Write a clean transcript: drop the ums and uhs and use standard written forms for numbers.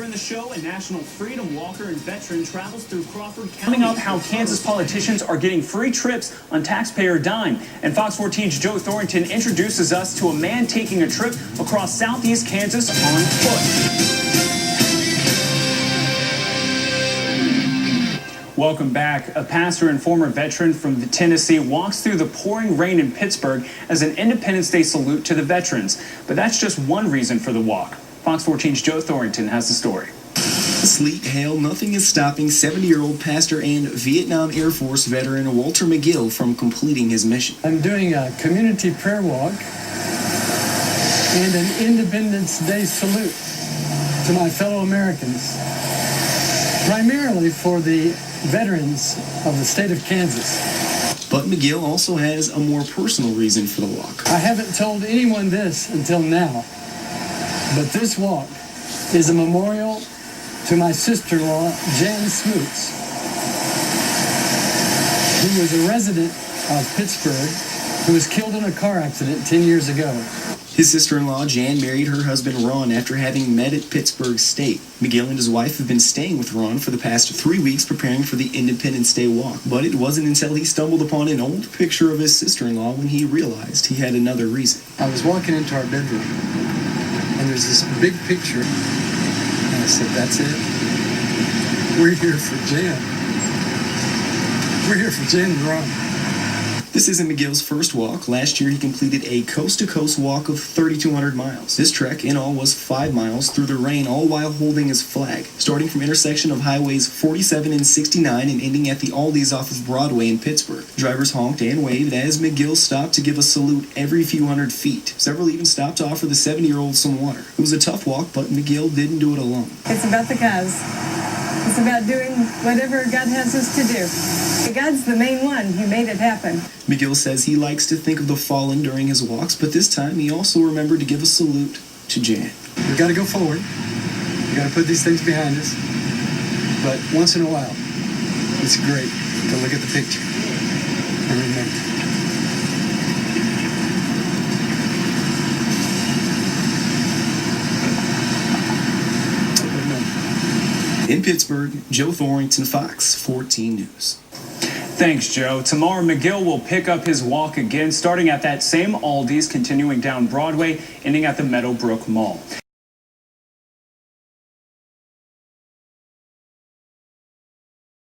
in the show, a national freedom walker and veteran travels through Crawford County. Coming up, how Kansas politicians are getting free trips on taxpayer dime. And Fox 14's Joe Thorington introduces us to a man taking a trip across southeast Kansas on foot. Welcome back. A pastor and former veteran from Tennessee walks through the pouring rain in Pittsburgh as an Independence Day salute to the veterans. But that's just one reason for the walk. Fox 14's Joe Thorington has the story. Sleet, hail, nothing is stopping 70-year-old pastor and Vietnam Air Force veteran Walter McGill from completing his mission. I'm doing a community prayer walk and an Independence Day salute to my fellow Americans, primarily for the veterans of the state of Kansas. But McGill also has a more personal reason for the walk. I haven't told anyone this until now, but this walk is a memorial to my sister-in-law, Jan Smoots, who was a resident of Pittsburgh, who was killed in a car accident 10 years ago. His sister-in-law, Jan, married her husband, Ron, after having met at Pittsburgh State. McGill and his wife have been staying with Ron for the past 3 weeks preparing for the Independence Day walk. But it wasn't until he stumbled upon an old picture of his sister-in-law when he realized he had another reason. I was walking into our bedroom, and there's this big picture, and I said, that's it. We're here for Jan. We're here for Jan and Ron. This isn't McGill's first walk. Last year, he completed a coast-to-coast walk of 3,200 miles. This trek, in all, was 5 miles through the rain, all while holding his flag. Starting from intersection of highways 47 and 69 and ending at the Aldi's off of Broadway in Pittsburgh. Drivers honked and waved as McGill stopped to give a salute every few hundred feet. Several even stopped to offer the 70-year-old some water. It was a tough walk, but McGill didn't do it alone. It's about the cause. It's about doing whatever God has us to do. God's the main one who made it happen. McGill says he likes to think of the fallen during his walks, but this time he also remembered to give a salute to Jan. We've got to go forward. We've got to put these things behind us. But once in a while, it's great to look at the picture and remember. In Pittsburgh, Joe Thorington, Fox 14 News. Thanks, Joe. Tomorrow, McGill will pick up his walk again, starting at that same Aldi's, continuing down Broadway, ending at the Meadowbrook Mall.